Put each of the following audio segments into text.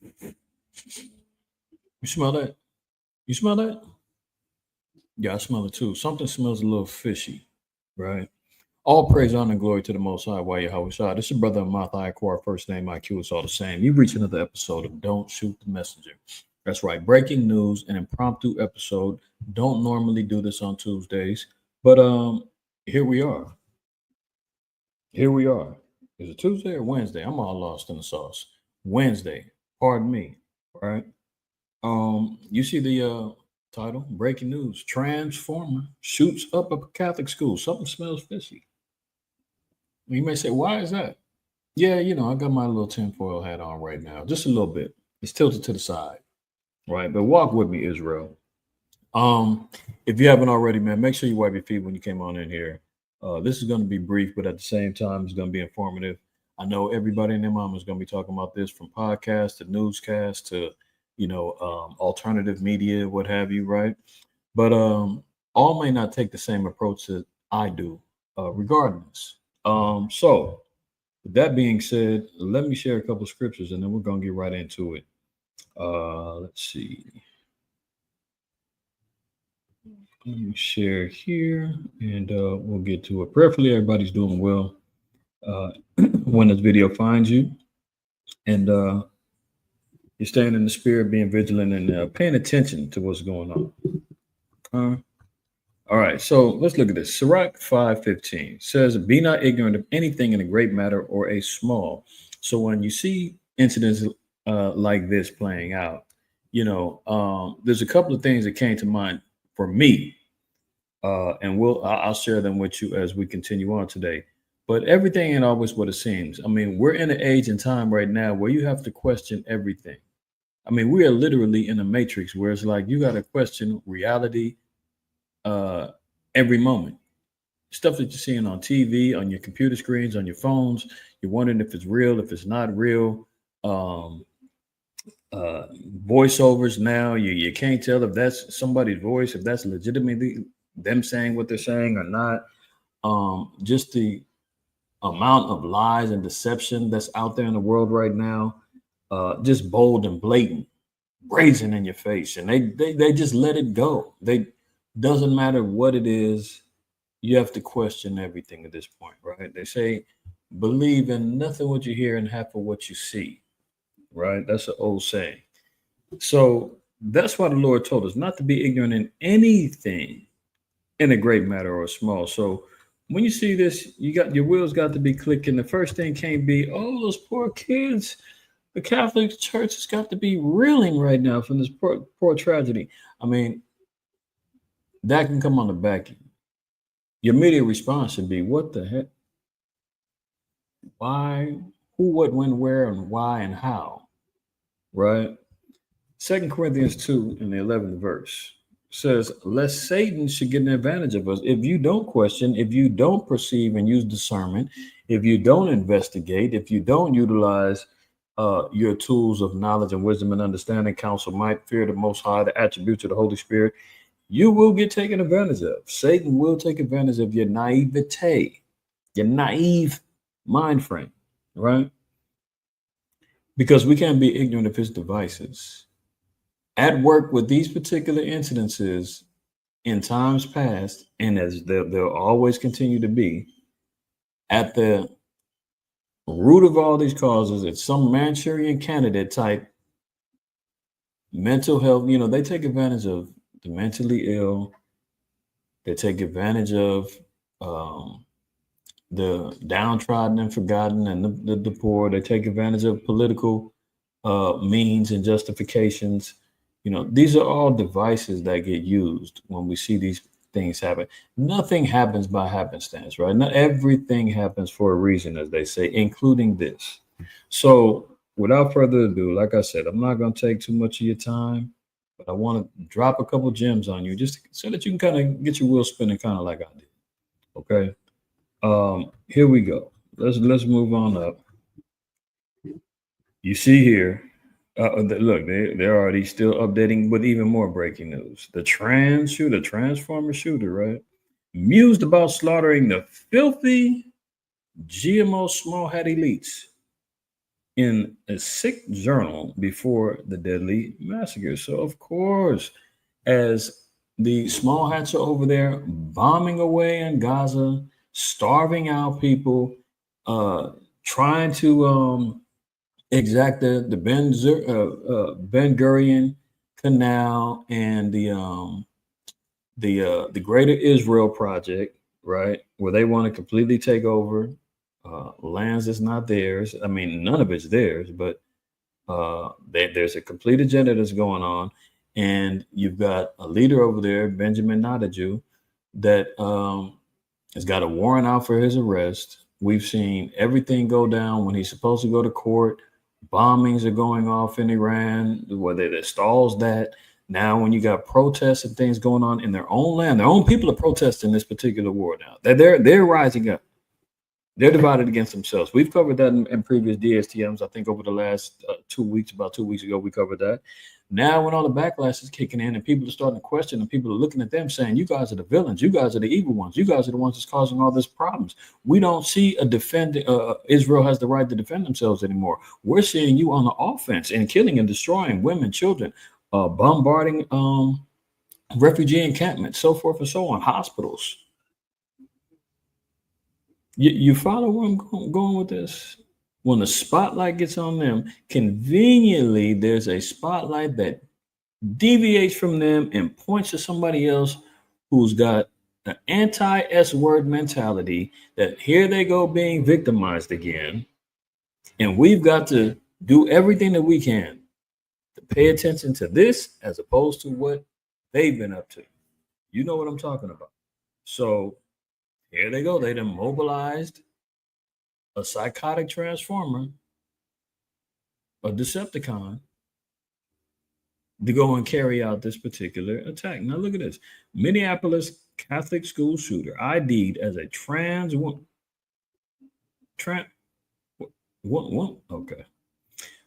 You smell that? You smell that? Yeah, I smell it too. Something smells a little fishy, right? All praise, honor, and glory to the Most High. Why Yahweh Shah. This is your brother Ahmath IQAhmath. First name IQ is all the same. You reach another episode of Don't Shoot the Messenger. That's right. Breaking news, an impromptu episode. Don't normally do this on Tuesdays, but here we are. Here we are. Is it Tuesday or Wednesday? I'm all lost in the sauce. Wednesday. Pardon me. Right. You see the title, breaking news. Transformer shoots up a Catholic school. Something smells fishy. You may say, why is that? Yeah, I got my little tinfoil hat on right now, just a little bit. It's tilted to the side, right? But walk with me, Israel. If you haven't already, man, make sure you wipe your feet when you came on in here. This is going to be brief, but at the same time, it's going to be informative. I know everybody and their mom is going to be talking about this, from podcast to newscast to, alternative media, what have you, right? But all may not take the same approach that I do regarding this. So, with that being said, let me share a couple of scriptures and then we're going to get right into it. Let's see. Let me share here and we'll get to it. Prayerfully, everybody's doing well when this video finds you. And you're staying in the spirit, being vigilant, and paying attention to what's going on. All right, so let's look at this. Sirach 5:15 says, "Be not ignorant of anything in a great matter or a small." So when you see incidents like this playing out, there's a couple of things that came to mind for me, and I'll share them with you as we continue on today. But everything ain't always what it seems. I mean, we're in an age and time right now where you have to question everything. I mean, we are literally in a matrix where it's like you got to question reality every moment. Stuff that you're seeing on TV, on your computer screens, on your phones. You're wondering if it's real, if it's not real. Voiceovers now, you can't tell if that's somebody's voice, if that's legitimately them saying what they're saying or not. Just the amount of lies and deception that's out there in the world right now, just bold and blatant, brazen in your face, and they just let it go. They doesn't matter what it is, you have to question everything at this point, right? They say, believe in nothing what you hear and half of what you see, right? That's an old saying. So that's why the Lord told us not to be ignorant in anything, in a great matter or small. So when you see this, your wheels got to be clicking. The first thing can't be, oh, those poor kids. The Catholic Church has got to be reeling right now from this poor tragedy. I mean, that can come on the back end. Your immediate response should be, what the heck? Why? Who, what, when, where, and why, and how? Right? 2 Corinthians 2 in the 11th verse says, lest Satan should get an advantage of us. If you don't question, if you don't perceive and use discernment, if you don't investigate, if you don't utilize your tools of knowledge and wisdom and understanding, counsel, might, fear the Most High, the attributes of the Holy Spirit, you will get taken advantage of. Satan will take advantage of your naivete, your naive mind frame, right? Because we can't be ignorant of his devices. At work with these particular incidences in times past, and as they'll always continue to be, at the root of all these causes, it's some Manchurian candidate type mental health. They take advantage of the mentally ill. They take advantage of the downtrodden and forgotten and the poor. They take advantage of political means and justifications. These are all devices that get used when we see these things happen. Nothing happens by happenstance, right? Not everything happens for a reason, as they say, including this. So without further ado, like I said, I'm not going to take too much of your time, but I want to drop a couple gems on you just so that you can kind of get your wheel spinning kind of like I did. Okay. Here we go. Let's move on up. You see here, look, they're already still updating with even more breaking news. The transformer shooter, right? Mused about slaughtering the filthy GMO small hat elites in a sick journal before the deadly massacre. So, of course, as the small hats are over there bombing away in Gaza, starving out people, uh, trying to exact the Ben Gurion Canal and the Greater Israel Project, right, where they want to completely take over lands that's not theirs. I mean, none of it's theirs, but there's a complete agenda that's going on, and you've got a leader over there, Benjamin Netanyahu, that has got a warrant out for his arrest. We've seen everything go down when he's supposed to go to court. Bombings are going off in Iran, where they stalls that. Now, when you got protests and things going on in their own land, their own people are protesting this particular war now. They're rising up. They're divided against themselves. We've covered that in previous DSTMs. I think over the last 2 weeks, about 2 weeks ago, we covered that. Now, when all the backlash is kicking in and people are starting to question and people are looking at them saying, you guys are the villains. You guys are the evil ones. You guys are the ones that's causing all these problems. We don't see Israel has the right to defend themselves anymore. We're seeing you on the offense and killing and destroying women, children, bombarding refugee encampments, so forth and so on, hospitals. You follow where I'm going with this? When the spotlight gets on them, conveniently, there's a spotlight that deviates from them and points to somebody else who's got an anti-S word mentality that here they go being victimized again. And we've got to do everything that we can to pay attention to this as opposed to what they've been up to. You know what I'm talking about. So here they go. They done mobilized a psychotic transformer, a Decepticon, to go and carry out this particular attack. Now look at this. Minneapolis Catholic school shooter ID'd as a trans woman. Okay.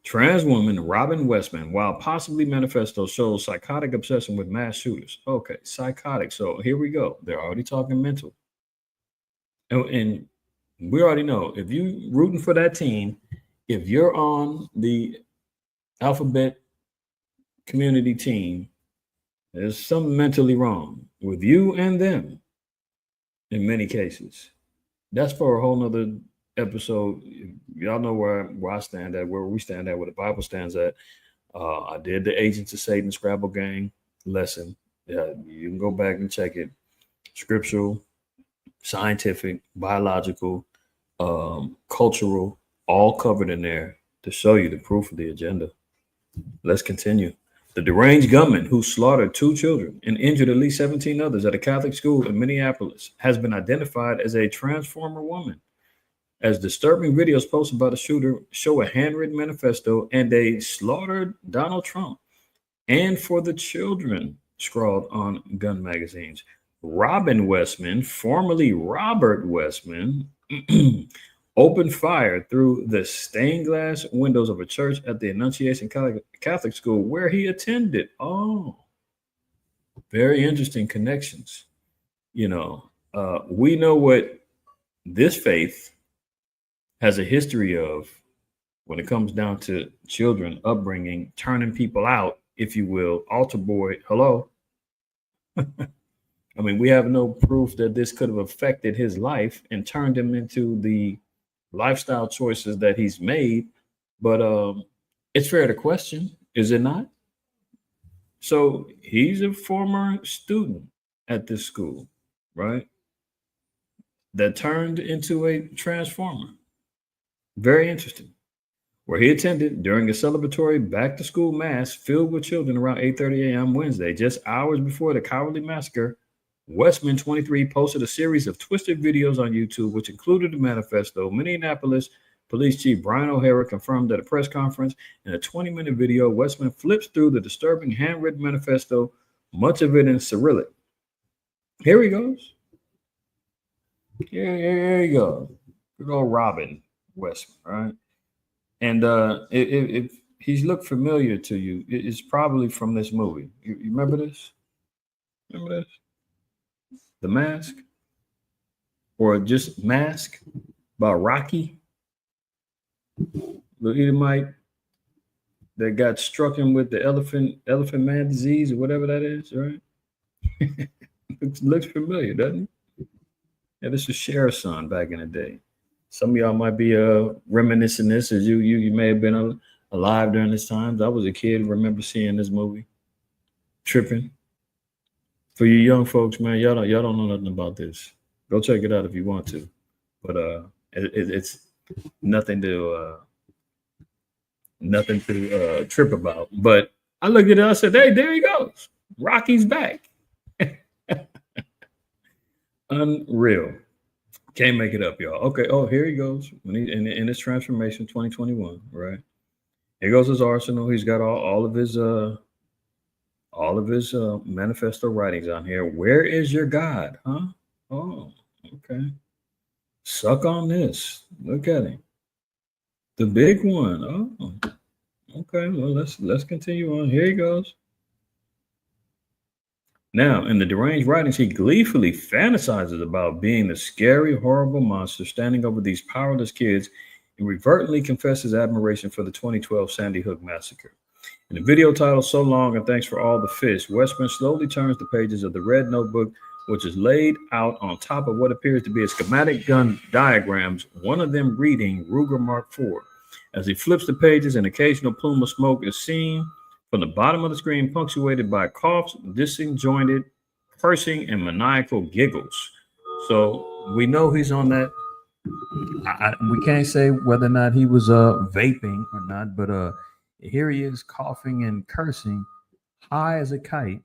Trans woman Robin Westman, while possibly manifesto shows psychotic obsession with mass shooters. Okay, psychotic. So here we go. They're already talking mental. And we already know if you rooting for that team, if you're on the alphabet community team, there's something mentally wrong with you and them in many cases. That's for a whole nother episode. Y'all know where I stand at, where we stand at, where the Bible stands at. I did the Agents of Satan Scrabble Gang lesson. Yeah, you can go back and check it. Scriptural, scientific, biological, cultural, all covered in there to show you the proof of the agenda. Let's continue. The deranged gunman who slaughtered 2 children and injured at least 17 others at a Catholic school in Minneapolis has been identified as a transformer woman. As disturbing videos posted by the shooter show a handwritten manifesto and a slaughtered Donald Trump and for the children scrawled on gun magazines. Robin Westman, formerly Robert Westman, opened fire through the stained glass windows of a church at the Annunciation Catholic School where he attended. Oh, very interesting connections. We know what this faith has a history of when it comes down to children, upbringing, turning people out, if you will. Altar boy, hello. I mean, we have no proof that this could have affected his life and turned him into the lifestyle choices that he's made. But it's fair to question, is it not? So he's a former student at this school, right? That turned into a transformer. Very interesting. Where he attended during a celebratory back-to-school mass filled with children around 8:30 a.m. Wednesday, just hours before the cowardly massacre. Westman 23 posted a series of twisted videos on YouTube, which included the manifesto. Minneapolis Police Chief Brian O'Hara confirmed at a press conference in a 20-minute video, Westman flips through the disturbing handwritten manifesto, much of it in Cyrillic. Here he goes. Here you go. Good old Robin Westman, right? And if he's looked familiar to you, it's probably from this movie. You remember this? Remember this? The Mask? Or just Mask by Rocky? little Edomite that got struck in with the elephant man disease or whatever that is, right? Looks familiar, doesn't it? Yeah, this was Cher's son back in the day. Some of y'all might be reminiscing this as you may have been alive during this time. I was a kid, remember seeing this movie, tripping. For you young folks, man, y'all don't know nothing about this. Go check it out if you want to, but it's nothing to trip about. But I looked at it, I said, "Hey, there he goes. Rocky's back." Unreal. Can't make it up, y'all. Okay. Oh, here he goes. When he in his transformation, 2021, right? Here goes his arsenal. He's got all of his manifesto writings on here. Where is your God? Huh? Oh, okay. Suck on this. Look at him. The big one. Oh, okay. Well, let's continue on. Here he goes. Now, in the deranged writings, he gleefully fantasizes about being the scary, horrible monster standing over these powerless kids and reverently confesses admiration for the 2012 Sandy Hook massacre. In the video titled So Long and Thanks for All the Fish, Westman slowly turns the pages of the red notebook, which is laid out on top of what appears to be a schematic gun diagrams, one of them reading Ruger Mark IV. As he flips the pages, an occasional plume of smoke is seen from the bottom of the screen, punctuated by coughs, disjointed cursing, and maniacal giggles. So we know he's on that. We can't say whether or not he was vaping or not, but here he is coughing and cursing, high as a kite,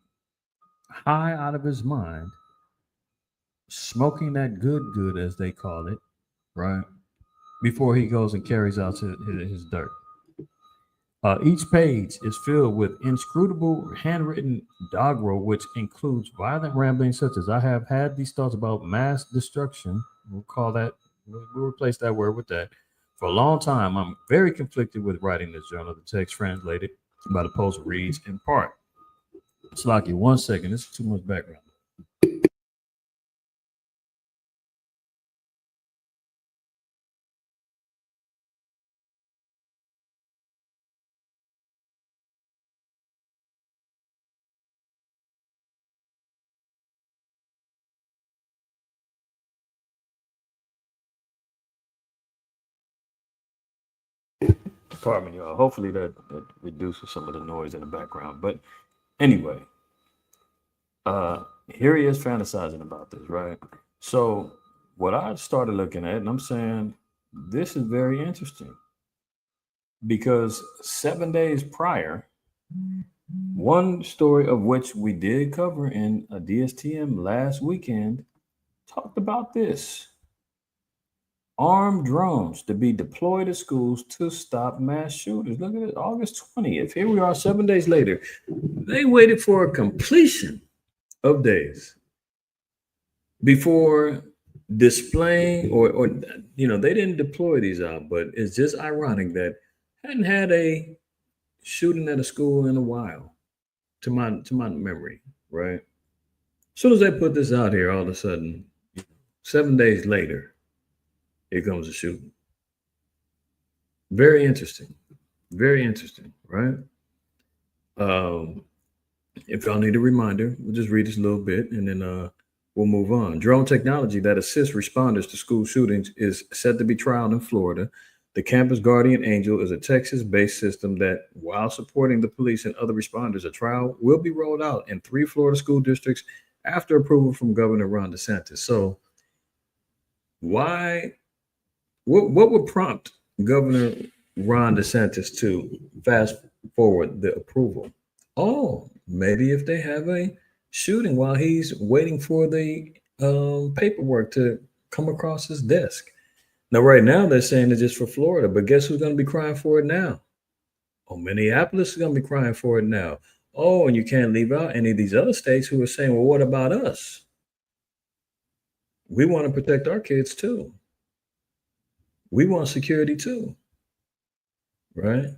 high out of his mind, smoking that good as they call it, right? Before he goes and carries out his dirt. Each page is filled with inscrutable handwritten doggerel, which includes violent ramblings such as I have had these thoughts about mass destruction. We'll replace that word with that. For a long time, I'm very conflicted with writing this journal. The text translated by the post reads in part. Slocky, 1 second. This is too much background. Pardon me, y'all. Hopefully that reduces some of the noise in the background. But anyway, here he is fantasizing about this, right? So what I started looking at, and I'm saying this is very interesting because 7 days prior, one story of which we did cover in a DSTM last weekend talked about this. Armed drones to be deployed at schools to stop mass shooters. Look at it, August 20th. Here we are 7 days later. They waited for a completion of days before displaying or they didn't deploy these out, but it's just ironic that hadn't had a shooting at a school in a while to my memory, right? As soon as they put this out here, all of a sudden, 7 days later, here comes a shooting. Very interesting. Very interesting, right? If y'all need a reminder, we'll just read this a little bit and then we'll move on. Drone technology that assists responders to school shootings is set to be trialed in Florida. The Campus Guardian Angel is a Texas-based system that, while supporting the police and other responders, a trial will be rolled out in 3 Florida school districts after approval from Governor Ron DeSantis. So what would prompt Governor Ron DeSantis to fast forward the approval? Oh, maybe if they have a shooting while he's waiting for the paperwork to come across his desk. Now, right now, they're saying it's just for Florida, but guess who's going to be crying for it now? Oh, Minneapolis is going to be crying for it now. Oh, and you can't leave out any of these other states who are saying, well, what about us? We want to protect our kids too. We want security too, right?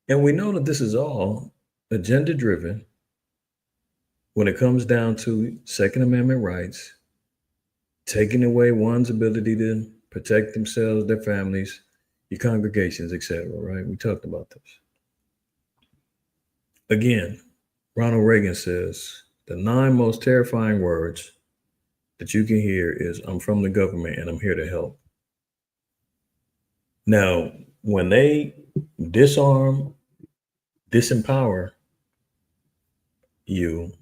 And we know that this is all agenda driven when it comes down to Second Amendment rights, taking away one's ability to protect themselves, their families, your congregations, etc. Right? We talked about this. Again, Ronald Reagan says the 9 most terrifying words that you can hear is "I'm from the government and I'm here to help." Now, when they disarm, disempower you,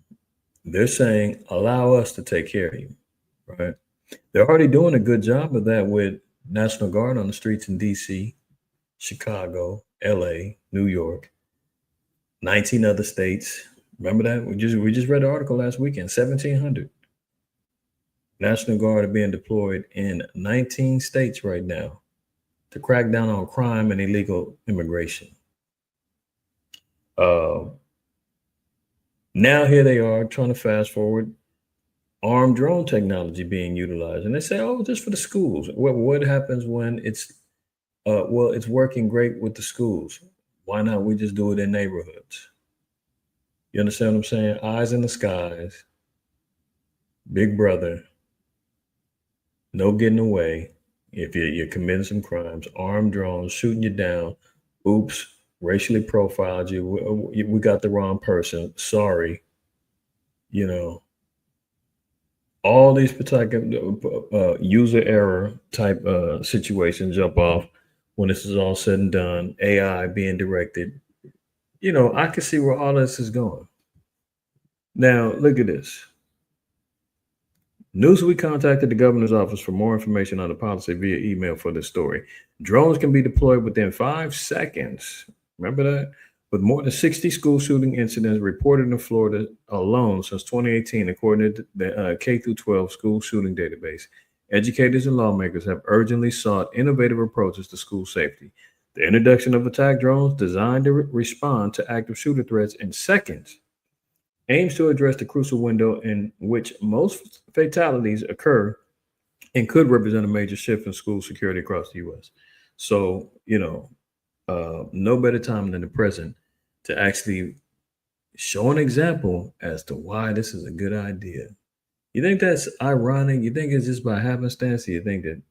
they're saying, allow us to take care of you, right? They're already doing a good job of that with National Guard on the streets in DC, Chicago, LA, New York, 19 other states. Remember that? We just read the article last weekend, 1,700. National Guard are being deployed in 19 states right now to crack down on crime and illegal immigration. Uh, Now here they are trying to fast forward armed drone technology being utilized, and they say, "Oh, just for the schools." What happens when it's well, it's working great with the schools. Why not we just do it in neighborhoods? You understand what I'm saying? Eyes in the skies, Big Brother, no getting away. If you're committing some crimes, armed drones shooting you down. Oops, racially profiled you. We got the wrong person. Sorry. You know, all these particular user error type situations jump off when this is all said and done. AI being directed. I can see where all this is going. Now, look at this. Newsweek contacted the governor's office for more information on the policy via email for this story. Drones can be deployed within 5 seconds. Remember that? With more than 60 school shooting incidents reported in Florida alone since 2018, according to the K through 12 school shooting database, educators and lawmakers have urgently sought innovative approaches to school safety. The introduction of attack drones designed to respond to active shooter threats in seconds aims to address the crucial window in which most fatalities occur and could represent a major shift in school security across the U.S. So, no better time than the present to actually show an example as to why this is a good idea. You think that's ironic? You think it's just by happenstance? Or you think that,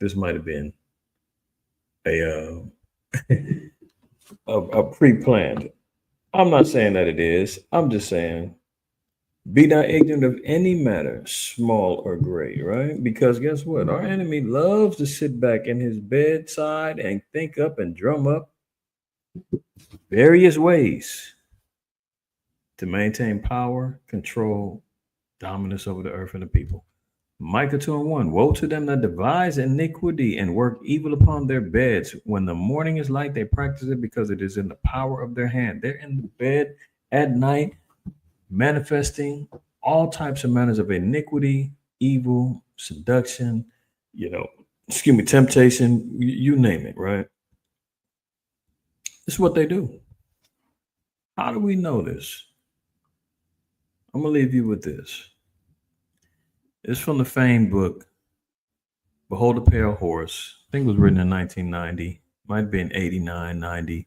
this might have been a, a pre-planned? I'm not saying that it is. I'm just saying be not ignorant of any matter, small or great, right? Because guess what? Our enemy loves to sit back in his bedside and think up and drum up various ways to maintain power, control, dominance over the earth and the people. Micah 2:1. Woe to them that devise iniquity and work evil upon their beds. When the morning is light, they practice it because it is in the power of their hand. They're in the bed at night, manifesting all types of manners of iniquity, evil, seduction, temptation, you name it, right? This is what they do. How do we know this? I'm going to leave you with this. It's from the famed book, Behold a Pale Horse. I think it was written in 1990. Might have been 89, 90,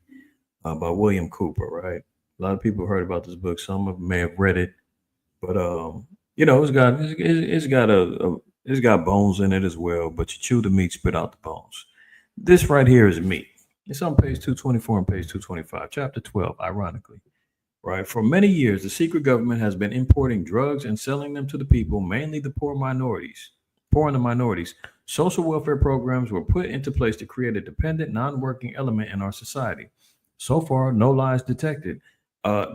by William Cooper, right? A lot of people heard about this book. Some of them may have read it, but it's got bones in it as well. But you chew the meat, spit out the bones. This right here is meat. It's on page 224 and page 225, chapter 12. Ironically, right? For many years, the secret government has been importing drugs and selling them to the people, mainly the poor and the minorities. Social welfare programs were put into place to create a dependent, non-working element in our society. So far, no lies detected.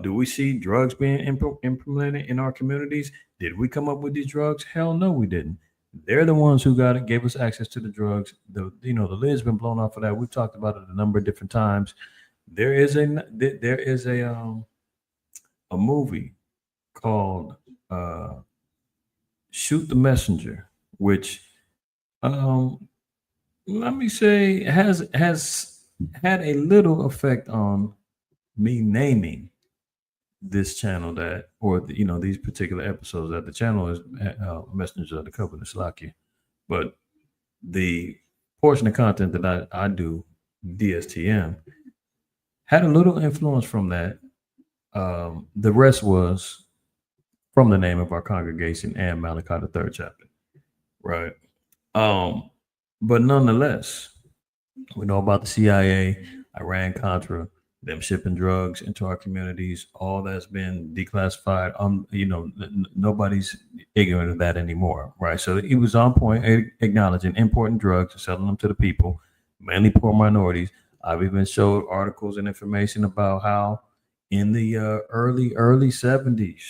Do we see drugs being implemented in our communities? Did we come up with these drugs? Hell no, we didn't. They're the ones who gave us access to the drugs. The lid's been blown off of that. We've talked about it a number of different times. There is a movie called Shoot the Messenger, which let me say has had a little effect on me naming this channel these particular episodes. That the channel is Messenger of the Covenant Slakia, but the portion of content that I do, DSTM, had a little influence from that. The rest was from the name of our congregation and Malachi the third chapter, right? But nonetheless, We know about the CIA, Iran Contra, them shipping drugs into our communities. All that's been declassified. Nobody's ignorant of that anymore, right? So he was on point, acknowledging importing drugs and selling them to the people, mainly poor minorities. I've even showed articles and information about how in the early 70s,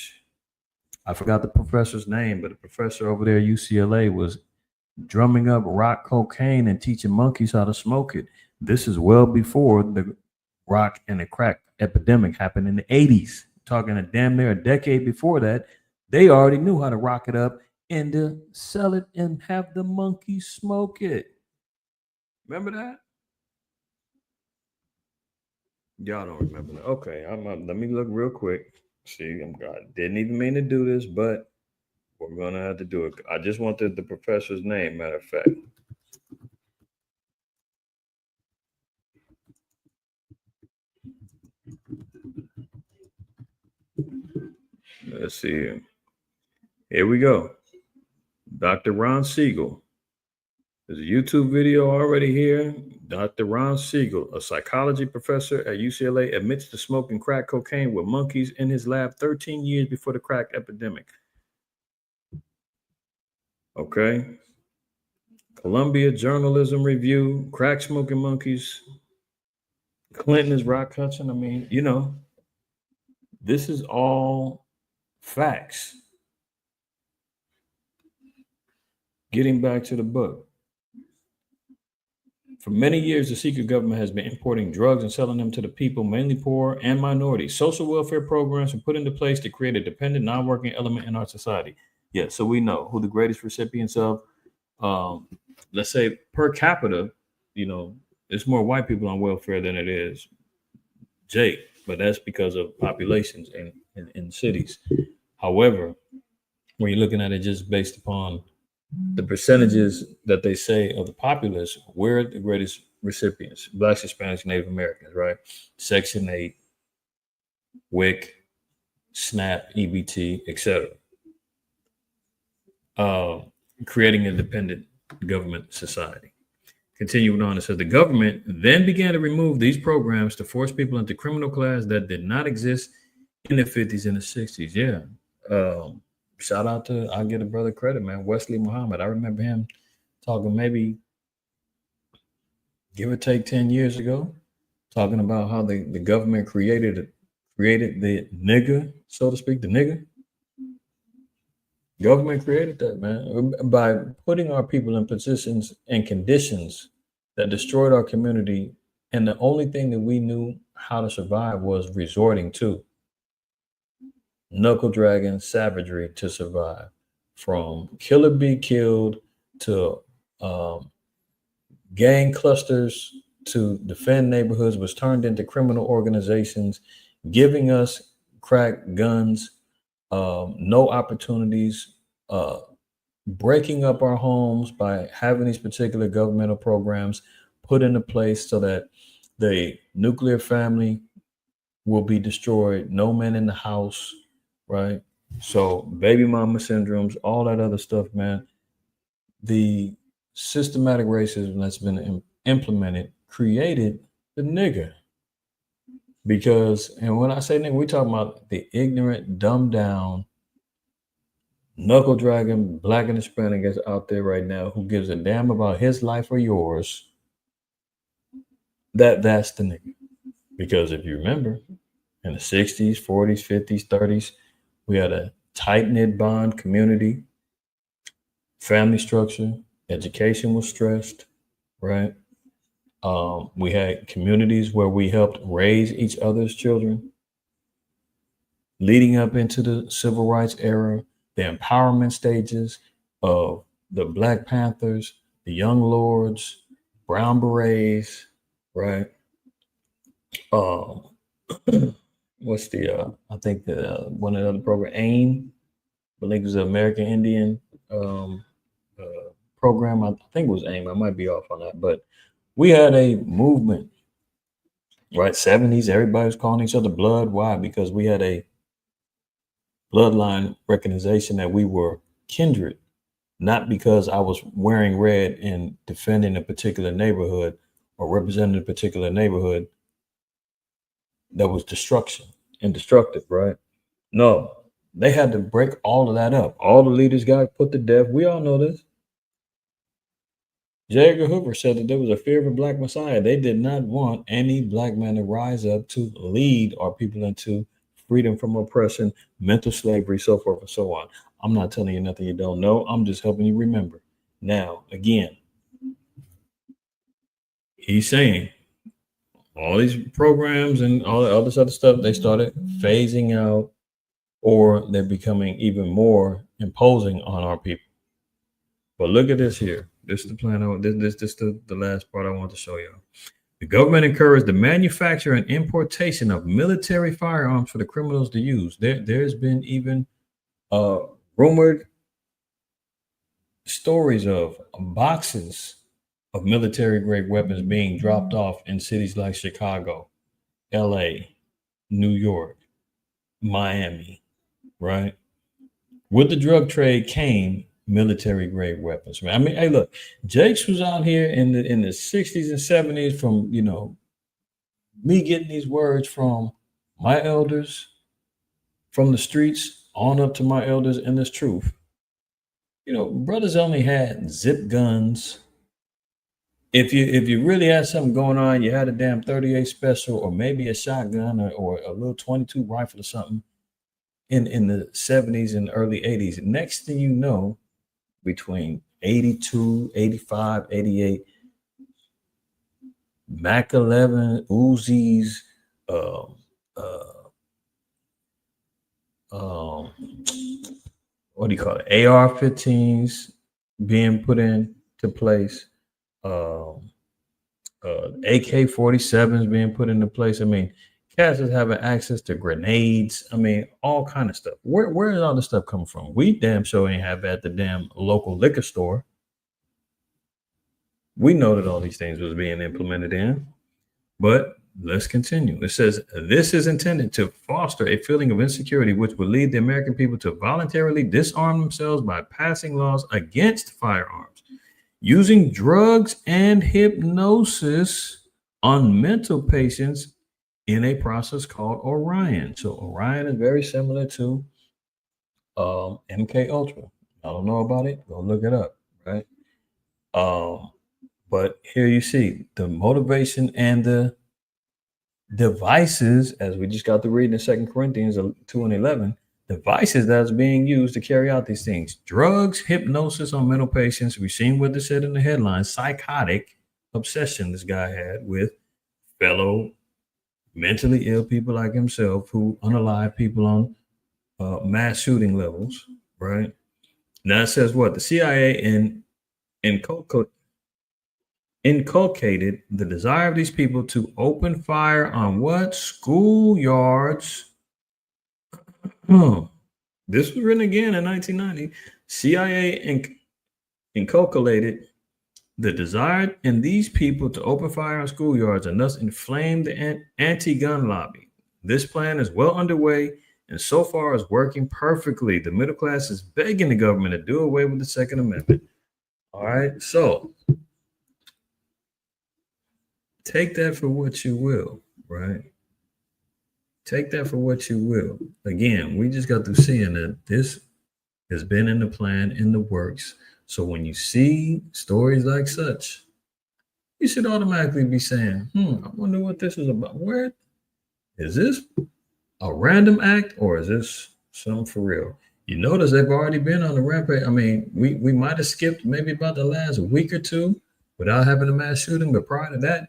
I forgot the professor's name, but the professor over there at UCLA was drumming up rock cocaine and teaching monkeys how to smoke it. This is well before the rock and the crack epidemic happened in the 80s. Talking a damn near a decade before that, they already knew how to rock it up and to sell it and have the monkeys smoke it. Remember that? Y'all don't remember that. Okay, let me look real quick. See, I didn't even mean to do this, but we're gonna have to do it. I just wanted the professor's name, matter of fact. Let's see. Here we go. Dr. Ron Siegel. There's a YouTube video already here. Dr. Ron Siegel, a psychology professor at UCLA, admits to smoking crack cocaine with monkeys in his lab 13 years before the crack epidemic. Okay. Columbia Journalism Review, crack smoking monkeys. Clinton is rock Hudson. I mean, this is all facts. Getting back to the book. For many years, the secret government has been importing drugs and selling them to the people, mainly poor and minorities. Social welfare programs were put into place to create a dependent, non-working element in our society. Yeah, so we know who the greatest recipients of, um, let's say per capita, it's more white people on welfare than it is Jake, but that's because of populations in cities. However, when you're looking at it just based upon the percentages that they say of the populace, we're the greatest recipients: Blacks, Hispanics, Native Americans, right? Section 8, WIC, SNAP, EBT, etc. Uh, Creating a dependent government society. Continuing on, it says the government then began to remove these programs to force people into criminal class that did not exist in the 50s and the 60s. Yeah. Um, Shout out to, I'll give a brother credit, man, Wesley Muhammad. I remember him talking maybe give or take 10 years ago, talking about how the government created the nigger, so to speak, the nigger. Government created that, man, by putting our people in positions and conditions that destroyed our community. And the only thing that we knew how to survive was resorting to knuckle dragging savagery to survive, from killer be killed to um, gang clusters to defend neighborhoods was turned into criminal organizations, giving us crack guns, no opportunities, uh, breaking up our homes by having these particular governmental programs put into place so that the nuclear family will be destroyed, no man in the house, right? So baby mama syndromes, all that other stuff, man. The systematic racism that's been implemented created the nigger. Because, and when I say nigga, we talking about the ignorant, dumbed down, knuckle dragging black and Hispanic that's out there right now who gives a damn about his life or yours. That's the nigga. Because if you remember, in the 60s, 40s, 50s, 30s, we had a tight knit bond community, family structure, education was stressed, right? We had communities where we helped raise each other's children. Leading up into the civil rights era, the empowerment stages of the Black Panthers, the Young Lords, Brown Berets, right? Um, what's the I think the one of the other program, AIM, I believe it was the American Indian um, program. I think it was AIM. I might be off on that, but we had a movement, right? 70s, everybody was calling each other blood. Why? Because we had a bloodline recognition that we were kindred, not because I was wearing red and defending a particular neighborhood or represented a particular neighborhood that was destruction and destructive, right? No, they had to break all of that up. All the leaders got put to death. We all know this. J. Edgar Hoover said that there was a fear of a black messiah. They did not want any black man to rise up to lead our people into freedom from oppression, mental slavery, so forth and so on. I'm not telling you nothing you don't know. I'm just helping you remember. Now, again, he's saying all these programs and all this other stuff, they started phasing out, or they're becoming even more imposing on our people. But look at this here. This is the plan. This the last part I want to show y'all. The government encouraged the manufacture and importation of military firearms for the criminals to use. There's been even rumored stories of boxes of military grade weapons being dropped off in cities like Chicago, LA, New York, Miami, right? With the drug trade came military grade weapons. I mean, hey, look, Jakes was out here in the 60s and 70s from, me getting these words from my elders from the streets on up to my elders in this truth. Brothers only had zip guns. If you really had something going on, you had a damn 38 special or maybe a shotgun or a little 22 rifle or something in the 70s and early 80s. Next thing you know, between 82, 85, 88, Mac 11, Uzis, what do you call it? AR-15s being put into place. AK-47s being put into place. I mean, cats is having access to grenades. I mean, all kind of stuff. Where is all this stuff coming from? We damn sure ain't have at the damn local liquor store. We know that all these things was being implemented in, but let's continue. It says, this is intended to foster a feeling of insecurity, which will lead the American people to voluntarily disarm themselves by passing laws against firearms, using drugs and hypnosis on mental patients in a process called Orion. So Orion is very similar to MK Ultra. I don't know about it. Go look it up, right? But here you see the motivation and the devices, as we just got to read in 2 Corinthians 2 and 11, devices that's being used to carry out these things. Drugs, hypnosis on mental patients. We've seen what they said in the headline, psychotic obsession this guy had with fellow mentally ill people like himself who unalive people on mass shooting levels, right? Now it says what? The CIA inculcated the desire of these people to open fire on what? Schoolyards. This was written again in 1990. CIA inculcated the desire in these people to open fire on schoolyards and thus inflame the anti-gun lobby. This plan is well underway and so far is working perfectly. The middle class is begging the government to do away with the Second Amendment. All right, so take that for what you will, right? Take that for what you will. Again, we just got through seeing that this has been in the plan, in the works. So when you see stories like such, you should automatically be saying, I wonder what this is about. Where is this a random act or is this something for real? You notice they've already been on the rampage. I mean, we might have skipped maybe about the last week or two without having a mass shooting, but prior to that,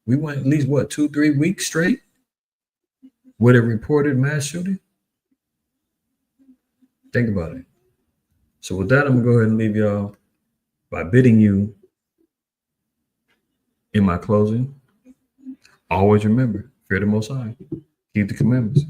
we went at least 2-3 weeks straight with a reported mass shooting. Think about it. So with that, I'm gonna go ahead and leave y'all by bidding you in my closing. Always remember, fear the Most High, keep the commandments.